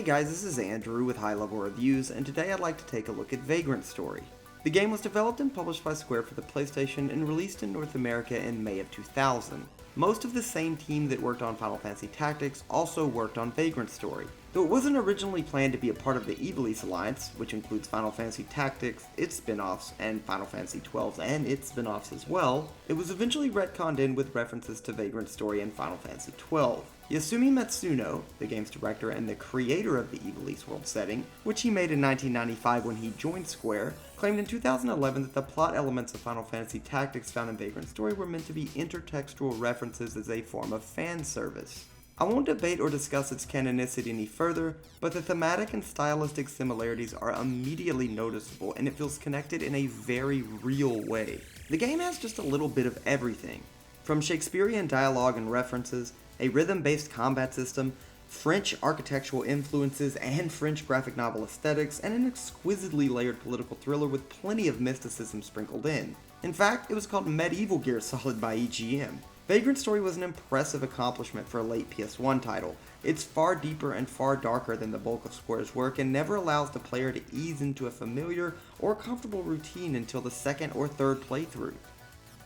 guys, this is Andrew with High Level Reviews, and today I'd like to take a look at Vagrant Story. The game was developed and published by Square for the PlayStation and released in North America in May of 2000. Most of the same team that worked on Final Fantasy Tactics also worked on Vagrant Story. Though it wasn't originally planned to be a part of the Ivalice Alliance, which includes Final Fantasy Tactics, its spin-offs, and Final Fantasy XII and its spin-offs as well, it was eventually retconned in with references to Vagrant Story and Final Fantasy XII. Yasumi Matsuno, the game's director and the creator of the Ivalice world setting, which he made in 1995 when he joined Square, claimed in 2011 that the plot elements of Final Fantasy Tactics found in Vagrant Story were meant to be intertextual references as a form of fan service. I won't debate or discuss its canonicity any further, but the thematic and stylistic similarities are immediately noticeable and it feels connected in a very real way. The game has just a little bit of everything, from Shakespearean dialogue and references, a rhythm-based combat system, French architectural influences and French graphic novel aesthetics, and an exquisitely layered political thriller with plenty of mysticism sprinkled in. In fact, it was called Medieval Gear Solid by EGM. Vagrant Story was an impressive accomplishment for a late PS1 title. It's far deeper and far darker than the bulk of Square's work and never allows the player to ease into a familiar or comfortable routine until the second or third playthrough.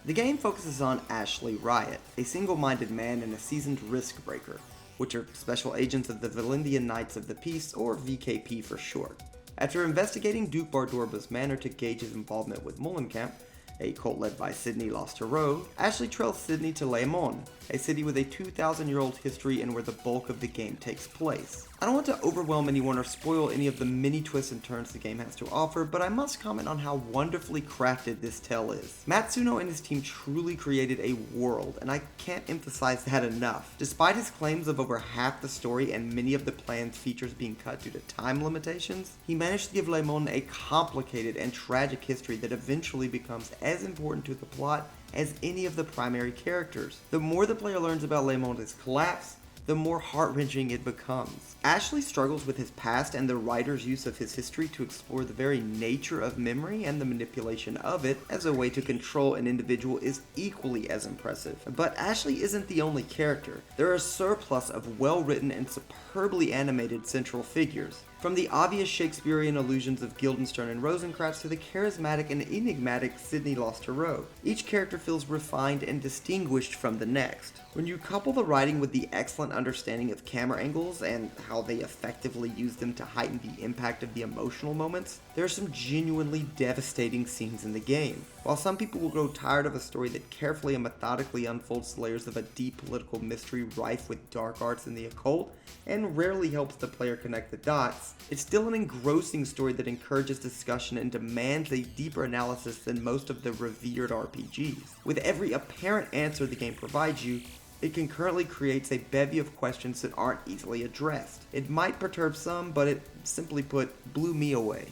The game focuses on Ashley Riot, a single-minded man and a seasoned risk breaker, which are special agents of the Valindian Knights of the Peace, or VKP for short. After investigating Duke Bardorba's manor to gauge his involvement with Mullencamp, a cult led by Sydney Lost-Tarot, Ashley trails Sydney to Le Monde, a city with a 2,000-year-old history and where the bulk of the game takes place. I don't want to overwhelm anyone or spoil any of the many twists and turns the game has to offer, but I must comment on how wonderfully crafted this tale is. Matsuno and his team truly created a world, and I can't emphasize that enough. Despite his claims of over half the story and many of the planned features being cut due to time limitations, he managed to give Le Monde a complicated and tragic history that eventually becomes as important to the plot as any of the primary characters. The more the player learns about Le Monde's collapse, the more heart-wrenching it becomes. Ashley struggles with his past and the writer's use of his history to explore the very nature of memory and the manipulation of it as a way to control an individual is equally as impressive. But Ashley isn't the only character. There are a surplus of well-written and superbly animated central figures. From the obvious Shakespearean allusions of Guildenstern and Rosencrantz to the charismatic and enigmatic Sydney Lost-Tarot, each character feels refined and distinguished from the next. When you couple the writing with the excellent understanding of camera angles and how they effectively use them to heighten the impact of the emotional moments, there are some genuinely devastating scenes in the game. While some people will grow tired of a story that carefully and methodically unfolds the layers of a deep political mystery rife with dark arts and the occult, and rarely helps the player connect the dots, it's still an engrossing story that encourages discussion and demands a deeper analysis than most of the revered RPGs. With every apparent answer the game provides you, it concurrently creates a bevy of questions that aren't easily addressed. It might perturb some, but it, simply put, blew me away.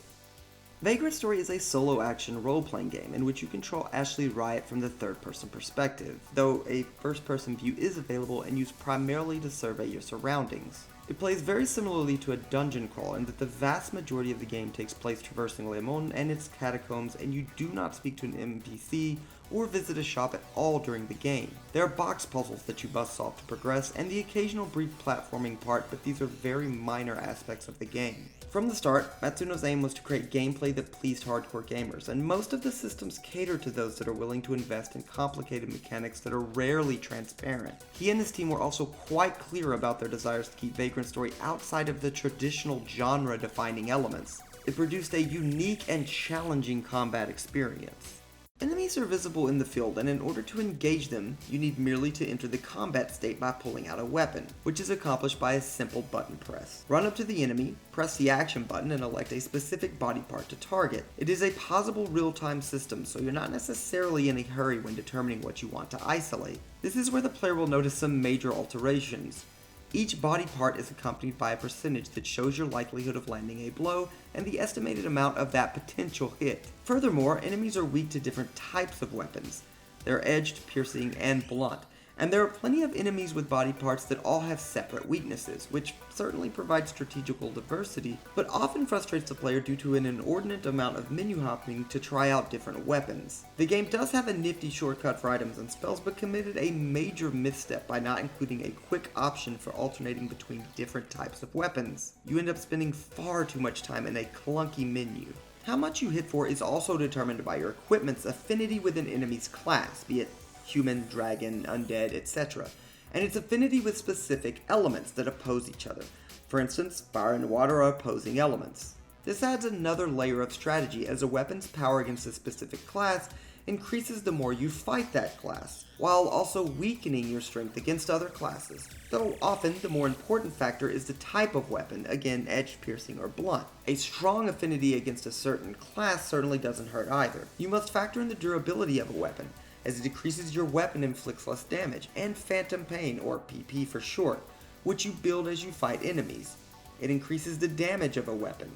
Vagrant Story is a solo action role-playing game in which you control Ashley Riot from the third-person perspective, though a first-person view is available and used primarily to survey your surroundings. It plays very similarly to a dungeon crawl in that the vast majority of the game takes place traversing Le Monde and its catacombs, and you do not speak to an NPC or visit a shop at all during the game. There are box puzzles that you must solve to progress, and the occasional brief platforming part, but these are very minor aspects of the game. From the start, Matsuno's aim was to create gameplay that pleased hardcore gamers, and most of the systems cater to those that are willing to invest in complicated mechanics that are rarely transparent. He and his team were also quite clear about their desires to keep Vagrant Story outside of the traditional genre-defining elements. It produced a unique and challenging combat experience. Enemies are visible in the field, and in order to engage them, you need merely to enter the combat state by pulling out a weapon, which is accomplished by a simple button press. Run up to the enemy, press the action button, and elect a specific body part to target. It is a pausable real-time system, so you're not necessarily in a hurry when determining what you want to isolate. This is where the player will notice some major alterations. Each body part is accompanied by a percentage that shows your likelihood of landing a blow and the estimated amount of that potential hit. Furthermore, enemies are weak to different types of weapons. They're edged, piercing, and blunt, And there are plenty of enemies with body parts that all have separate weaknesses, which certainly provides strategical diversity, but often frustrates the player due to an inordinate amount of menu hopping to try out different weapons. The game does have a nifty shortcut for items and spells, but committed a major misstep by not including a quick option for alternating between different types of weapons. You end up spending far too much time in a clunky menu. How much you hit for is also determined by your equipment's affinity with an enemy's class, be it human, dragon, undead, etc., and its affinity with specific elements that oppose each other. For instance, fire and water are opposing elements. This adds another layer of strategy, as a weapon's power against a specific class increases the more you fight that class, while also weakening your strength against other classes. Though often the more important factor is the type of weapon, again edge, piercing, or blunt. A strong affinity against a certain class certainly doesn't hurt either. You must factor in the durability of a weapon, as it decreases your weapon inflicts less damage, and phantom pain, or PP for short, which you build as you fight enemies. It increases the damage of a weapon.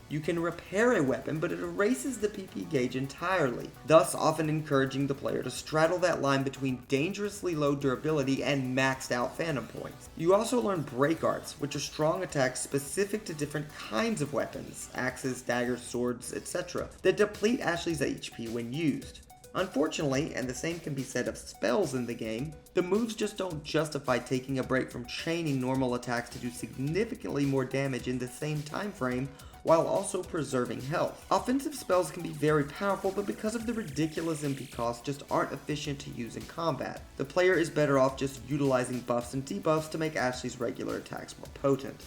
You can repair a weapon, but it erases the PP gauge entirely, thus often encouraging the player to straddle that line between dangerously low durability and maxed out phantom points. You also learn break arts, which are strong attacks specific to different kinds of weapons, axes, daggers, swords, etc., that deplete Ashley's HP when used. Unfortunately, and the same can be said of spells in the game, the moves just don't justify taking a break from chaining normal attacks to do significantly more damage in the same time frame while also preserving health. Offensive spells can be very powerful, but because of the ridiculous MP cost, just aren't efficient to use in combat. The player is better off just utilizing buffs and debuffs to make Ashley's regular attacks more potent.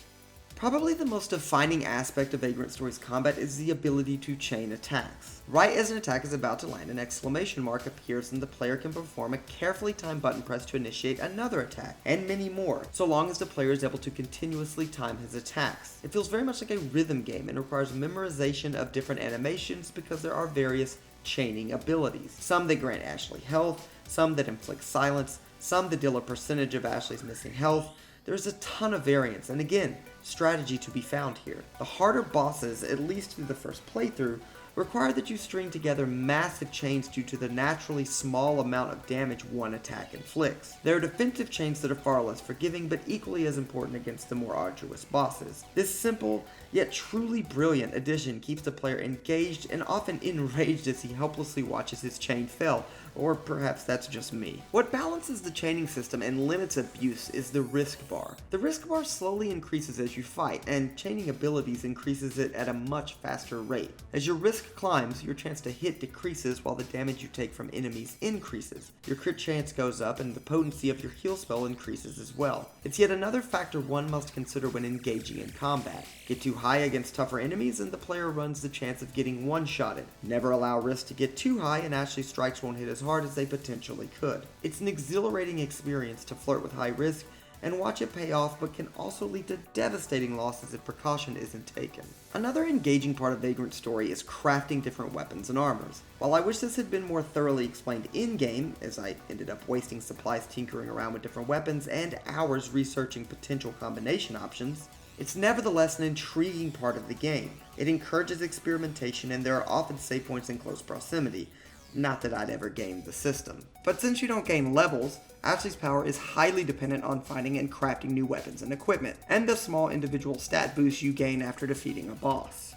Probably the most defining aspect of Vagrant Story's combat is the ability to chain attacks. Right as an attack is about to land, an exclamation mark appears and the player can perform a carefully timed button press to initiate another attack, and many more, so long as the player is able to continuously time his attacks. It feels very much like a rhythm game and requires memorization of different animations because there are various chaining abilities. Some that grant Ashley health, some that inflict silence, some that deal a percentage of Ashley's missing health. There's a ton of variance, and again, strategy to be found here. The harder bosses, at least through the first playthrough, require that you string together massive chains due to the naturally small amount of damage one attack inflicts. There are defensive chains that are far less forgiving, but equally as important against the more arduous bosses. This simple, yet truly brilliant addition keeps the player engaged and often enraged as he helplessly watches his chain fail, or perhaps that's just me. What balances the chaining system and limits abuse is the risk bar. The risk bar slowly increases as you fight, and chaining abilities increases it at a much faster rate. As your risk climbs, your chance to hit decreases while the damage you take from enemies increases. Your crit chance goes up and the potency of your heal spell increases as well. It's yet another factor one must consider when engaging in combat. Get too high against tougher enemies and the player runs the chance of getting one-shotted. Never allow risk to get too high and Ashley's strikes won't hit as hard as they potentially could. It's an exhilarating experience to flirt with high risk and watch it pay off, but can also lead to devastating losses if precaution isn't taken. Another engaging part of Vagrant Story is crafting different weapons and armors. While I wish this had been more thoroughly explained in-game, as I ended up wasting supplies tinkering around with different weapons and hours researching potential combination options, it's nevertheless an intriguing part of the game. It encourages experimentation and there are often save points in close proximity. Not that I'd ever game the system. But since you don't gain levels, Ashley's power is highly dependent on finding and crafting new weapons and equipment, and the small individual stat boosts you gain after defeating a boss.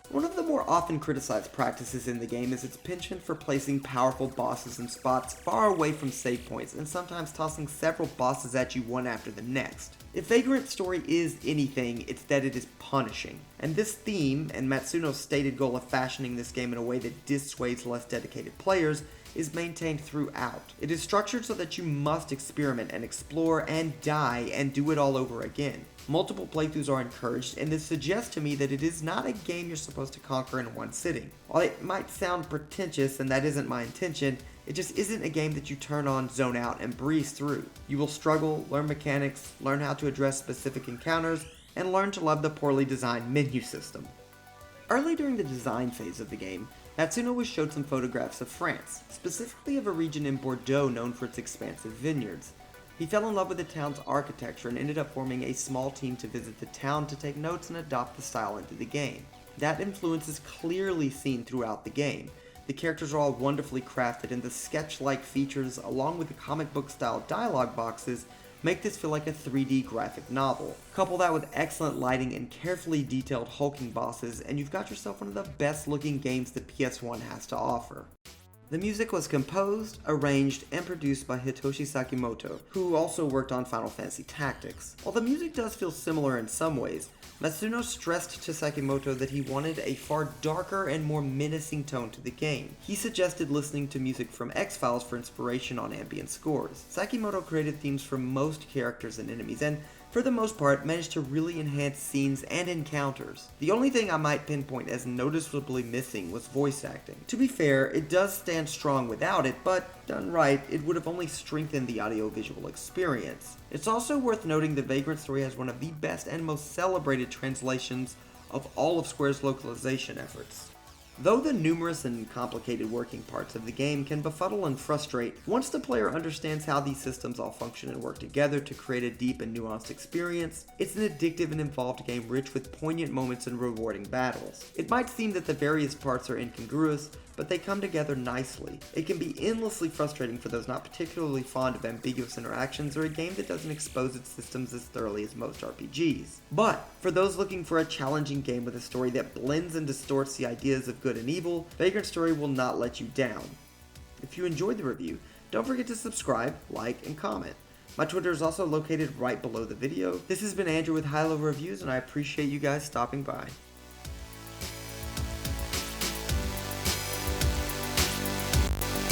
One of the more often criticized practices in the game is its penchant for placing powerful bosses in spots far away from save points and sometimes tossing several bosses at you one after the next. If Vagrant Story is anything, it's that it is punishing. And this theme, and Matsuno's stated goal of fashioning this game in a way that dissuades less dedicated players, is maintained throughout. It is structured so that you must experiment and explore and die and do it all over again. Multiple playthroughs are encouraged, and this suggests to me that it is not a game you're supposed to conquer in one sitting. While it might sound pretentious, and that isn't my intention, it just isn't a game that you turn on, zone out, and breeze through. You will struggle, learn mechanics, learn how to address specific encounters, and learn to love the poorly designed menu system. Early during the design phase of the game, Matsuno was showed some photographs of France, specifically of a region in Bordeaux known for its expansive vineyards. He fell in love with the town's architecture and ended up forming a small team to visit the town to take notes and adopt the style into the game. That influence is clearly seen throughout the game. The characters are all wonderfully crafted, and the sketch-like features, along with the comic book style dialogue boxes, make this feel like a 3D graphic novel. Couple that with excellent lighting and carefully detailed hulking bosses, and you've got yourself one of the best looking games the PS1 has to offer. The music was composed, arranged, and produced by Hitoshi Sakimoto, who also worked on Final Fantasy Tactics. While the music does feel similar in some ways, Matsuno stressed to Sakimoto that he wanted a far darker and more menacing tone to the game. He suggested listening to music from X-Files for inspiration on ambient scores. Sakimoto created themes for most characters and enemies, and for the most part, managed to really enhance scenes and encounters. The only thing I might pinpoint as noticeably missing was voice acting. To be fair, it does stand strong without it, but done right, it would have only strengthened the audiovisual experience. It's also worth noting that Vagrant Story has one of the best and most celebrated translations of all of Square's localization efforts. Though the numerous and complicated working parts of the game can befuddle and frustrate, once the player understands how these systems all function and work together to create a deep and nuanced experience, it's an addictive and involved game rich with poignant moments and rewarding battles. It might seem that the various parts are incongruous, but they come together nicely. It can be endlessly frustrating for those not particularly fond of ambiguous interactions or a game that doesn't expose its systems as thoroughly as most RPGs. But for those looking for a challenging game with a story that blends and distorts the ideas of good and evil, Vagrant Story will not let you down. If you enjoyed the review, don't forget to subscribe, like, and comment. My Twitter is also located right below the video. This has been Andrew with High Level Reviews, and I appreciate you guys stopping by.